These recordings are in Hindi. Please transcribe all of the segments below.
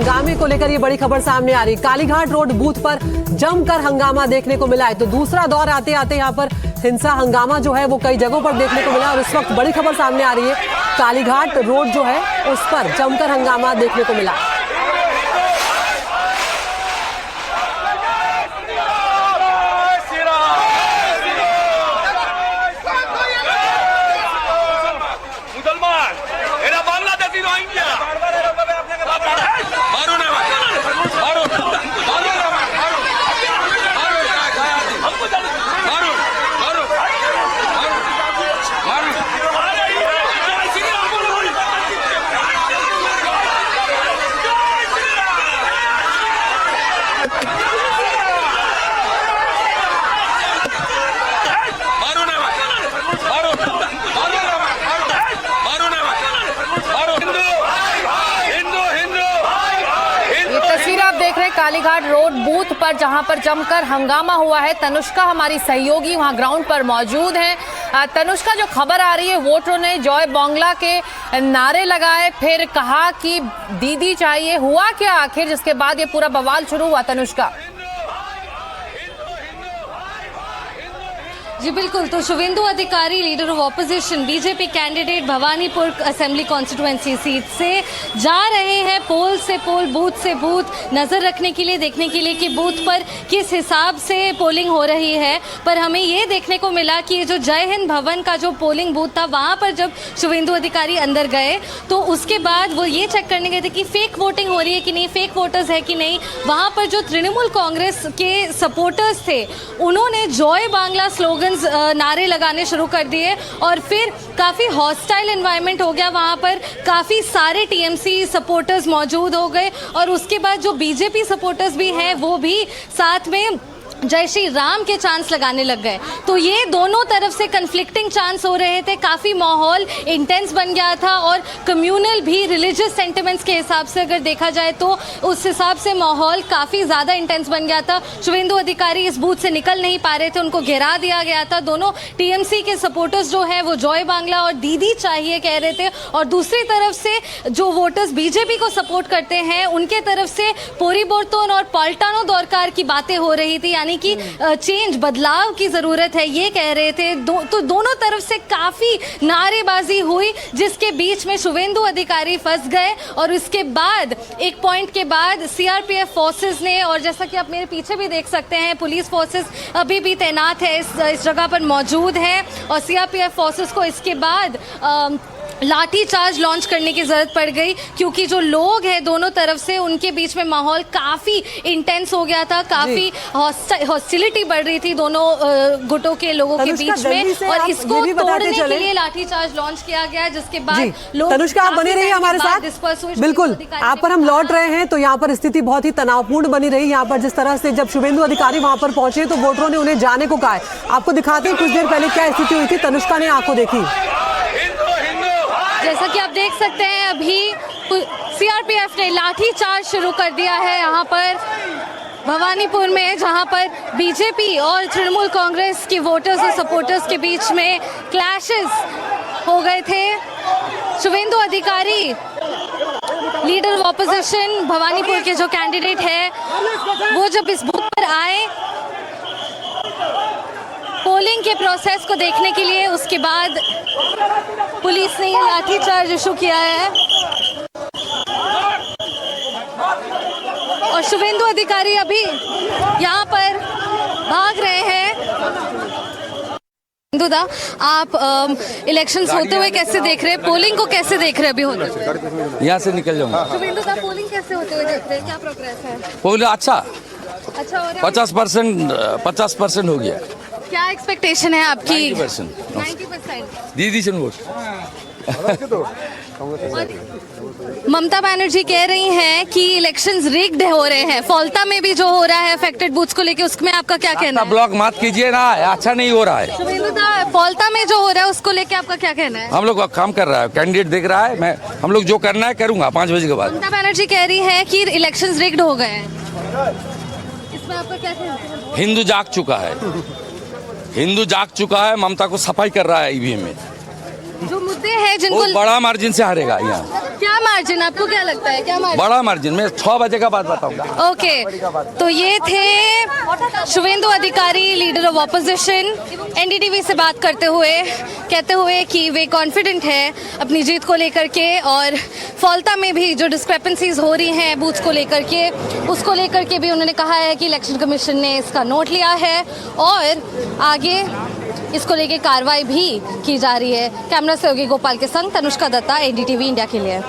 हंगामे को लेकर ये बड़ी खबर सामने आ रही। कालीघाट रोड बूथ पर जमकर हंगामा देखने को मिला है। तो दूसरा दौर आते आते यहाँ पर हिंसा हंगामा जो है वो कई जगहों पर देखने को मिला और इस वक्त बड़ी खबर सामने आ रही है। कालीघाट रोड जो है उस पर जमकर हंगामा देखने को मिला। कालीघाट रोड बूथ पर जहां पर जमकर हंगामा हुआ है। तनुष्का हमारी सहयोगी वहां ग्राउंड पर मौजूद है। तनुष्का, जो खबर आ रही है, वोटरों ने जय बांग्ला के नारे लगाए, फिर कहा कि दीदी चाहिए, हुआ क्या आखिर जिसके बाद ये पूरा बवाल शुरू हुआ? तनुष्का जी बिल्कुल, तो शुवेंदु अधिकारी leader of opposition BJP candidate Bhawanipur assembly constituency seat से जा रहे हैं पोल से पोल, बूथ से बूथ, नज़र रखने के लिए, देखने के लिए कि बूथ पर किस हिसाब से पोलिंग हो रही है। पर हमें ये देखने को मिला कि जो जय हिंद भवन का जो पोलिंग बूथ था, वहाँ पर जब शुवेंदु अधिकारी अंदर गए तो उसके बाद वो ये चेक करने गए थे कि फेक वोटिंग हो रही है कि नहीं, फेक वोटर्स है कि नहीं। वहाँ पर जो तृणमूल कांग्रेस के सपोर्टर्स थे उन्होंने जय बांग्ला स्लोगन नारे लगाने शुरू कर दिए और फिर काफ़ी हॉस्टाइल एनवायरनमेंट हो गया। वहाँ पर काफ़ी सारे टीएमसी सपोर्टर्स मौजूद हो गए और उसके बाद जो बीजेपी सपोर्टर्स भी हैं वो भी साथ में जय श्री राम के चांस लगाने लग गए। तो ये दोनों तरफ से कन्फ्लिक्टिंग चांस हो रहे थे। काफ़ी माहौल इंटेंस बन गया था और कम्युनल भी रिलीजियस सेंटिमेंट्स के हिसाब से अगर देखा जाए तो उस हिसाब से माहौल काफ़ी ज़्यादा इंटेंस बन गया था। शुवेंदु अधिकारी इस बूथ से निकल नहीं पा रहे थे, उनको घेरा दिया गया था। दोनों टीएमसी के सपोर्टर्स जो हैं वो जय बांग्ला और दीदी चाहिए कह रहे थे और दूसरी तरफ से जो वोटर्स बीजेपी को सपोर्ट करते हैं उनके तरफ से पोरिबोर्तोन और पलटानो दरकार की बातें हो रही थी, यानी कि चेंज, बदलाव की जरूरत है, ये कह रहे थे। तो दोनों तरफ से काफी नारेबाजी हुई जिसके बीच में शुवेंदु अधिकारी फंस गए और उसके बाद एक पॉइंट के बाद सीआरपीएफ फोर्सेस ने, और जैसा कि आप मेरे पीछे भी देख सकते हैं, पुलिस फोर्सेस अभी भी तैनात है, इस जगह पर मौजूद है और सीआरपीएफ फोर्सेस को इसके बाद लाठी चार्ज लॉन्च करने की ज़रूरत पड़ गई क्योंकि जो लोग हैं दोनों तरफ से उनके बीच में माहौल काफ़ी इंटेंस हो गया था, काफ़ी हॉस्टिलिटी बढ़ रही थी दोनों गुटों के लोगों के बीच में और इसको तोड़ने के लिए लाठी चार्ज लॉन्च किया गया जिसके बाद लोग। तनुष्का, आप बने रहिए हमारे साथ। बिल्कुल, आप पर हम लौट रहे हैं। तो यहाँ पर स्थिति बहुत ही तनावपूर्ण बनी रही। यहाँ पर जिस तरह से जब शुवेंदु अधिकारी वहाँ पर पहुंचे तो वोटरों ने उन्हें जाने को कहा है। आपको दिखाते हैं कुछ देर पहले क्या स्थिति हुई थी। तनुष्का ने आंखों देखी। जैसा कि आप देख सकते हैं अभी सीआरपीएफ ने लाठी चार्ज शुरू कर दिया है यहाँ पर भवानीपुर में, जहाँ पर बीजेपी और तृणमूल कांग्रेस के वोटर्स और सपोर्टर्स के बीच में क्लैशेस हो गए थे। शुवेंदु अधिकारी लीडर ऑफ ऑपोजिशन भवानीपुर के जो कैंडिडेट है वो जब इस बूथ पर आए पोलिंग के प्रोसेस को देखने के लिए, उसके बाद पुलिस ने ये लाठीचार्ज इशू किया है और शुवेंदु अधिकारी अभी यहाँ पर भाग रहे हैं। शुवेंदु, आप इलेक्शंस होते हुए कैसे देख रहे हैं, पोलिंग को कैसे देख रहे हैं अभी होते? यहाँ से निकल जाऊंगा। शुवेंदु, पोलिंग कैसे होते हुए देख रहे हैं, क्या प्रोग्रेस है? पोलिंग अच्छा हो रहा है। 50% हो गया। क्या एक्सपेक्टेशन है आपकी? 90%। दीदी से वोट। ममता बनर्जी कह रही हैं कि इलेक्शंस रिग्ड हो रहे हैं। फॉल्टा में भी जो हो रहा है अफेक्टेड बूथ्स को लेके, उसमें आपका क्या कहना है? ब्लॉक मत कीजिए ना, अच्छा नहीं हो रहा है। फॉल्टा में जो हो रहा है उसको लेके आपका क्या कहना है? हम लोग काम कर रहा है, कैंडिडेट देख रहा है, हम लोग जो करना है करूंगा 5 बजे के बाद। ममता बनर्जी कह रही है कि इलेक्शंस रिग्ड हो गए हैं, इसमें आपका क्या कहना है? हिंदू जाग चुका है, हिंदू जाग चुका है। ममता को सफाई कर रहा है ईवीएम में। जो मुद्दे हैं जिनको बहुत बड़ा मार्जिन से हारेगा यहाँ, क्या मार्जिन, आपको क्या लगता है, क्या मार्जिन? बड़ा मार्जिन। मैं 6 बजे का बाद बताऊंगा। ओके, तो ये थे शुभेंदु अधिकारी, लीडर ऑफ ऑपोजिशन, एनडीटीवी से बात करते हुए, कहते हुए कि वे कॉन्फिडेंट है अपनी जीत को लेकर के, और फौलता में भी जो डिस्क्रिपेंसीज हो रही हैं बूथ्स को लेकर के, उसको लेकर के भी उन्होंने कहा है कि इलेक्शन कमीशन ने इसका नोट लिया है और आगे इसको लेके कार्रवाई भी की जा रही है। कैमरा सहयोगी गोपाल के संग तनुष्का दत्ता, एनडीटीवी इंडिया के लिए।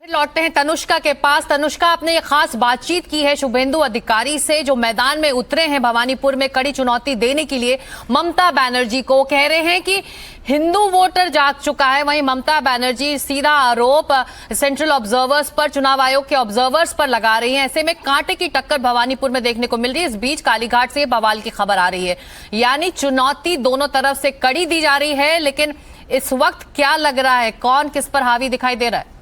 फिर लौटते हैं तनुष्का के पास। तनुष्का, आपने ये खास बातचीत की है शुभेंदु अधिकारी से, जो मैदान में उतरे हैं भवानीपुर में कड़ी चुनौती देने के लिए ममता बनर्जी को। कह रहे हैं कि हिंदू वोटर जाग चुका है, वहीं ममता बनर्जी सीधा आरोप सेंट्रल ऑब्जर्वर्स पर, चुनाव आयोग के ऑब्जर्वर्स पर लगा रही हैं। ऐसे में कांटे की टक्कर भवानीपुर में देखने को मिल रही है। इस बीच कालीघाट से बवाल की खबर आ रही है, यानी चुनौती दोनों तरफ से कड़ी दी जा रही है। लेकिन इस वक्त क्या लग रहा है, कौन किस पर हावी दिखाई दे रहा है?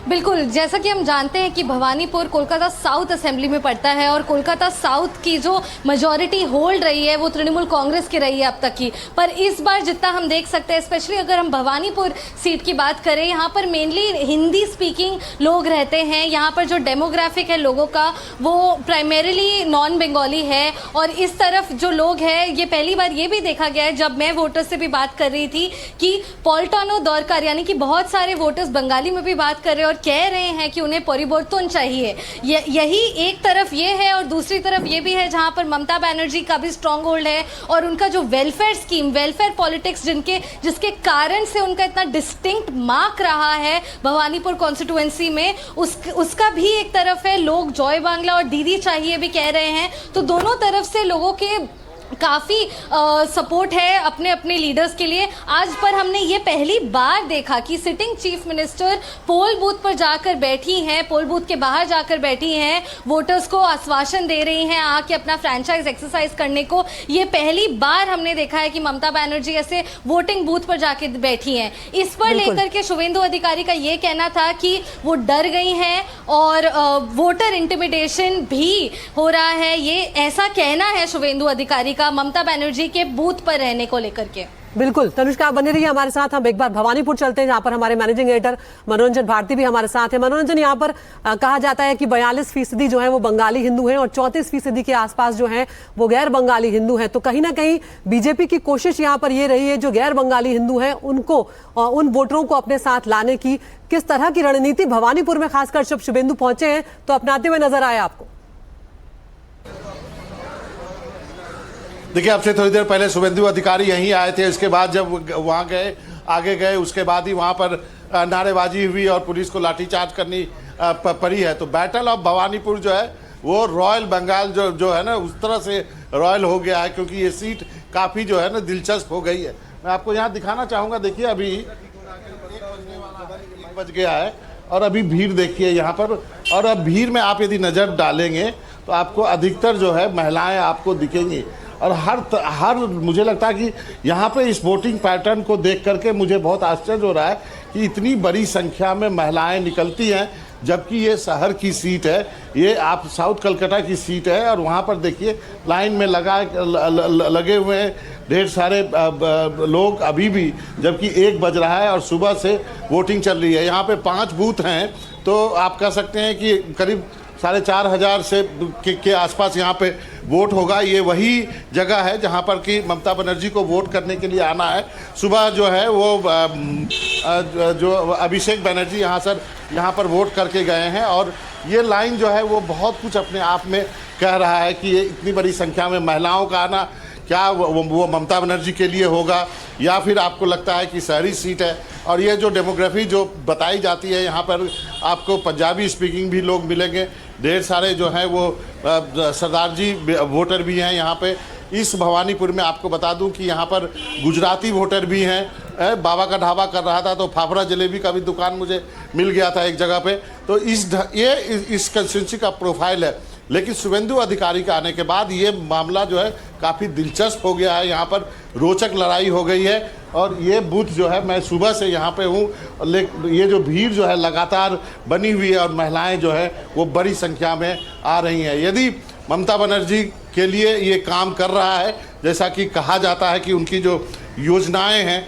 बिल्कुल, जैसा कि हम जानते हैं कि भवानीपुर कोलकाता साउथ असेंबली में पड़ता है और कोलकाता साउथ की जो मेजॉरिटी होल्ड रही है वो तृणमूल कांग्रेस की रही है अब तक की। पर इस बार जितना हम देख सकते हैं, स्पेशली अगर हम भवानीपुर सीट की बात करें, यहाँ पर मेनली हिंदी स्पीकिंग लोग रहते हैं। यहाँ पर जो डेमोग्राफिक है लोगों का वो प्राइमरीली नॉन बंगाली है, और इस तरफ जो लोग हैं, ये पहली बार ये भी देखा गया है जब मैं वोटर्स से भी बात कर रही थी कि पॉल्टानो दरकार, यानी कि बहुत सारे वोटर्स बंगाली में भी बात कर रहे हैं और कह रहे हैं कि उन्हें परिवर्तन चाहिए। यही एक तरफ ये है, और दूसरी तरफ ये भी है जहां पर ममता बनर्जी का भी स्ट्रॉन्ग होल्ड है, और उनका जो वेलफेयर स्कीम, वेलफेयर पॉलिटिक्स जिसके कारण से उनका इतना डिस्टिंक्ट मार्क रहा है भवानीपुर कॉन्स्टिट्यूएंसी में, उसका भी एक तरफ है। लोग जॉय बांग्ला और दीदी चाहिए भी कह रहे हैं। तो दोनों तरफ से लोगों के काफ़ी सपोर्ट है अपने अपने लीडर्स के लिए। आज पर हमने ये पहली बार देखा कि सिटिंग चीफ मिनिस्टर पोल बूथ पर जाकर बैठी हैं, पोल बूथ के बाहर जाकर बैठी हैं, वोटर्स को आश्वासन दे रही हैं आके अपना फ्रैंचाइज एक्सरसाइज करने को। ये पहली बार हमने देखा है कि ममता बनर्जी ऐसे वोटिंग बूथ पर जाके बैठी हैं। इस पर लेकर के शुभेंदु अधिकारी का ये कहना था कि वो डर गई हैं और वोटर इंटिमिडेशन भी हो रहा है। ये ऐसा कहना है शुभेंदु अधिकारी का ममता बनर्जी के बूथ पर रहने को लेकर के। बिल्कुल, तनुष्का आप बने रहिए हमारे साथ। हम एक बार भवानीपुर चलते हैं, जहां पर हमारे मैनेजिंग एडिटर मनोरंजन भारती भी हमारे साथ है। मनोरंजन, यहाँ पर कहा जाता है कि 42% जो है वो बंगाली हिंदू हैं और 34% के आसपास जो है वो गैर बंगाली हिंदू हैं। तो कहीं ना कहीं बीजेपी की कोशिश यहाँ पर ये रही है जो गैर बंगाली हिंदू हैं उनको, उन वोटरों को अपने साथ लाने की। किस तरह की रणनीति भवानीपुर में खासकर जब शुभेंदु पहुंचे हैं तो अपनाते हुए नजर आए आपको? देखिए, आपसे थोड़ी देर पहले शुभेंदु अधिकारी यहीं आए थे। इसके बाद जब वहाँ गए, आगे गए, उसके बाद ही वहाँ पर नारेबाजी हुई और पुलिस को लाठीचार्ज करनी पड़ी है। तो बैटल ऑफ भवानीपुर जो है वो रॉयल बंगाल जो है ना, उस तरह से रॉयल हो गया है, क्योंकि ये सीट काफ़ी जो है ना दिलचस्प हो गई है। मैं आपको यहाँ दिखाना चाहूँगा। देखिए, अभी 1 बज गया है और अभी भीड़ देखिए यहाँ पर। और अब भीड़ में आप यदि नज़र डालेंगे तो आपको अधिकतर जो है महिलाएँ आपको दिखेंगी। और हर मुझे लगता है कि यहाँ पे इस वोटिंग पैटर्न को देख करके मुझे बहुत आश्चर्य हो रहा है कि इतनी बड़ी संख्या में महिलाएं निकलती हैं, जबकि ये शहर की सीट है, ये आप साउथ कलकत्ता की सीट है। और वहाँ पर देखिए लाइन में लगे हुए हैं ढेर सारे लोग अभी भी, जबकि 1 बज रहा है और सुबह से वोटिंग चल रही है। यहाँ पे 5 बूथ हैं, तो आप कह सकते हैं कि करीब 4,500 से के आसपास यहाँ पे वोट होगा। ये वही जगह है जहाँ पर कि ममता बनर्जी को वोट करने के लिए आना है। सुबह जो है वो जो अभिषेक बनर्जी यहाँ पर वोट करके गए हैं, और ये लाइन जो है वो बहुत कुछ अपने आप में कह रहा है कि ये इतनी बड़ी संख्या में महिलाओं का आना क्या वो ममता बनर्जी के लिए होगा, या फिर आपको लगता है कि शहरी सीट है। और ये जो डेमोग्राफी जो बताई जाती है, यहाँ पर आपको पंजाबी स्पीकिंग भी लोग मिलेंगे, ढेर सारे जो हैं वो सरदार जी वोटर भी हैं यहाँ पे। इस भवानीपुर में आपको बता दूं कि यहाँ पर गुजराती वोटर भी हैं। बाबा का ढाबा कर रहा था तो फाफड़ा जलेबी का भी दुकान मुझे मिल गया था एक जगह पे। तो इस कंस्टिट्यूंसी का प्रोफाइल है। लेकिन शुभेंदु अधिकारी के आने के बाद ये मामला जो है काफ़ी दिलचस्प हो गया है। यहाँ पर रोचक लड़ाई हो गई है। और ये बूथ जो है, मैं सुबह से यहाँ पे हूँ, ये जो भीड़ जो है लगातार बनी हुई है और महिलाएं जो है वो बड़ी संख्या में आ रही हैं। यदि ममता बनर्जी के लिए ये काम कर रहा है। जैसा कि कहा जाता है कि उनकी जो योजनाएं हैं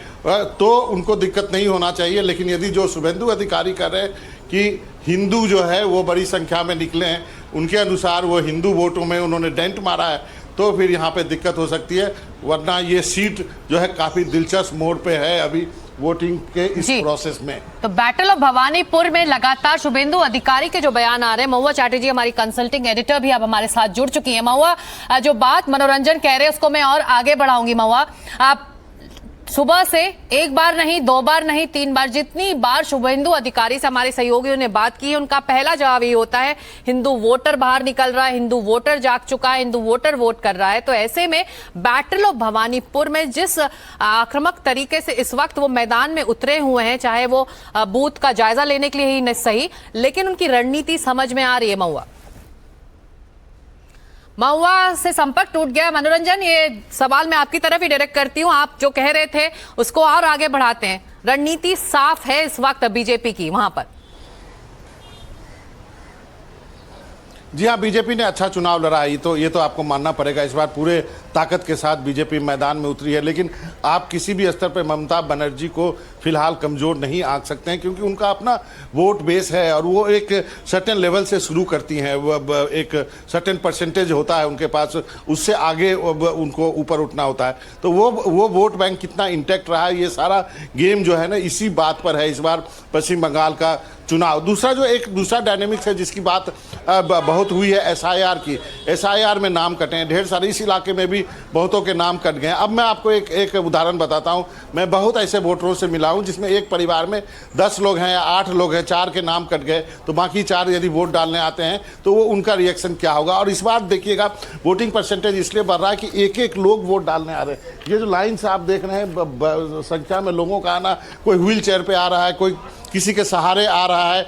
तो उनको दिक्कत नहीं होना चाहिए, लेकिन यदि जो शुभेंदु अधिकारी कर रहे हैं कि हिंदू जो है वो बड़ी संख्या में निकले हैं, उनके अनुसार वो हिंदू वोटों में उन्होंने डेंट मारा है, तो फिर यहाँ पे दिक्कत हो सकती है। वरना ये सीट जो है काफ़ी दिलचस्प मोड़ पे है अभी वोटिंग के इस प्रोसेस में। तो बैटल ऑफ भवानीपुर में लगातार शुभेंदु अधिकारी के जो बयान आ रहे हैं, महुआ चैटर्जी हमारी कंसल्टिंग एडिटर भी अब हमारे साथ जुड़ चुकी है। महुआ, जो बात मनोरंजन कह रहे हैं उसको मैं और आगे बढ़ाऊंगी। महुआ, आप सुबह से एक बार नहीं, दो बार नहीं, तीन बार, जितनी बार शुभेंदु अधिकारी से हमारे सहयोगियों ने बात की है, उनका पहला जवाब ये होता है हिंदू वोटर बाहर निकल रहा है, हिंदू वोटर जाग चुका है, हिंदू वोटर वोट कर रहा है। तो ऐसे में बैटल ऑफ भवानीपुर में जिस आक्रामक तरीके से इस वक्त वो मैदान में उतरे हुए हैं, चाहे वो बूथ का जायजा लेने के लिए ही नहीं सही, लेकिन उनकी रणनीति समझ में आ रही है। महुआ से संपर्क टूट गया। मनोरंजन, ये सवाल मैं आपकी तरफ ही डायरेक्ट करती हूँ, आप जो कह रहे थे उसको और आगे बढ़ाते हैं। रणनीति साफ है इस वक्त बीजेपी की वहां पर। जी हाँ, बीजेपी ने अच्छा चुनाव लड़ा है, ये तो आपको मानना पड़ेगा। इस बार पूरे ताकत के साथ बीजेपी मैदान में उतरी है, लेकिन आप किसी भी स्तर पर ममता बनर्जी को फिलहाल कमज़ोर नहीं आंक सकते हैं, क्योंकि उनका अपना वोट बेस है और वो एक सर्टेन लेवल से शुरू करती हैं। वो एक सर्टेन परसेंटेज होता है उनके पास, उससे आगे उनको ऊपर उठना होता है। तो वो वोट बैंक कितना इंटैक्ट रहा है, ये सारा गेम जो है ना इसी बात पर है इस बार पश्चिम बंगाल का चुनाव। दूसरा डायनेमिक्स है जिसकी बात बहुत हुई है, एसआईआर की। एसआईआर में नाम कटे हैं ढेर सारे, इस इलाके में भी बहुतों के नाम कट गए हैं। अब मैं आपको एक उदाहरण बताता हूं। मैं बहुत ऐसे वोटरों से मिला हूं जिसमें एक परिवार में 10 लोग हैं या 8 लोग हैं, 4 के नाम कट गए, तो बाकी 4 यदि वोट डालने आते हैं तो वो उनका रिएक्शन क्या होगा। और इस बार देखिएगा वोटिंग परसेंटेज इसलिए बढ़ रहा है कि एक लोग वोट डालने आ रहे हैं। ये जो लाइन से आप देख रहे हैं संख्या में लोगों का आना, कोई व्हील चेयर पर आ रहा है, कोई किसी के सहारे आ रहा है,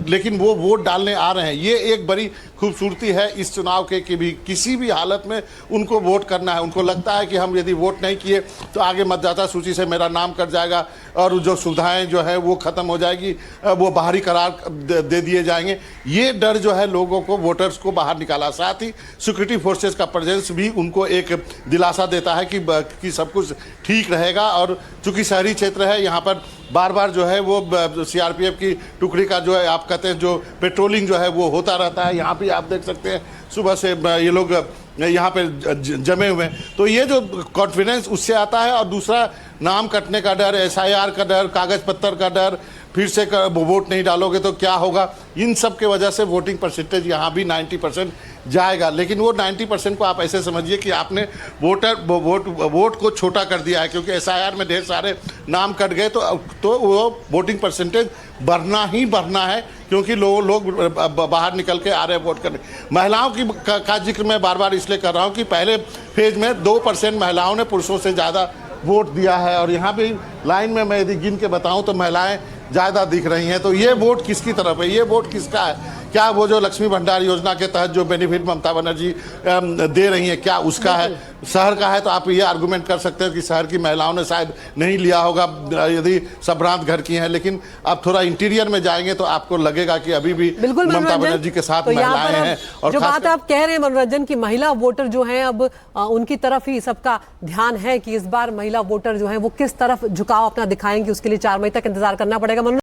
लेकिन वो वोट डालने आ रहे हैं। ये एक बड़ी खूबसूरती है इस चुनाव के कि भी किसी भी हालत में उनको वोट करना है। उनको लगता है कि हम यदि वोट नहीं किए तो आगे मतदाता सूची से मेरा नाम कट जाएगा और जो सुविधाएं जो है वो ख़त्म हो जाएगी, वो बाहरी करार दे दिए जाएंगे। ये डर जो है लोगों को, वोटर्स को बाहर निकाला। साथ ही सिक्योरिटी फोर्सेस का प्रेजेंस भी उनको एक दिलासा देता है कि सब कुछ ठीक रहेगा। और चूँकि शहरी क्षेत्र है, यहाँ पर बार बार जो है वो सीआरपीएफ की टुकड़ी का जो है आप कहते हैं जो पेट्रोलिंग जो है वो होता रहता है। यहाँ भी आप देख सकते हैं सुबह से ये लोग यहाँ पे जमे हुए हैं। तो ये जो कॉन्फिडेंस उससे आता है। और दूसरा नाम कटने का डर, एसआईआर का डर, कागज पत्तर का डर, फिर से वोट नहीं डालोगे तो क्या होगा, इन सब के वजह से वोटिंग परसेंटेज यहाँ भी 90% जाएगा। लेकिन वो 90% को आप ऐसे समझिए कि आपने वोट को छोटा कर दिया है, क्योंकि एसआईआर में ढेर सारे नाम कट गए तो वो वोटिंग परसेंटेज बढ़ना ही बढ़ना है, क्योंकि लोग बाहर निकल के आ रहे हैं वोट करने। महिलाओं का जिक्र मैं बार बार इसलिए कर रहा हूँ कि पहले फेज में 2% महिलाओं ने पुरुषों से ज़्यादा वोट दिया है। और यहाँ पे लाइन में मैं यदि गिन के बताऊँ तो महिलाएं ज़्यादा दिख रही हैं। तो ये वोट किसकी तरफ है, ये वोट किसका है? क्या वो जो लक्ष्मी भंडार योजना के तहत जो बेनिफिट ममता बनर्जी दे रही है क्या उसका है? शहर का है तो आप ये आर्गुमेंट कर सकते हैं कि शहर की महिलाओं ने शायद नहीं लिया होगा यदि संभ्रांत घर की हैं, लेकिन आप थोड़ा इंटीरियर में जाएंगे तो आपको लगेगा कि अभी भी ममता बनर्जी के साथ महिलाएं हैं। और जो बात आप कह रहे हैं मनोरंजन की, महिला वोटर जो हैं अब उनकी तरफ ही सबका ध्यान है कि इस बार महिला वोटर जो है वो किस तरफ झुकाव अपना दिखाएंगे, उसके लिए 4 मई तक इंतजार करना पड़ेगा।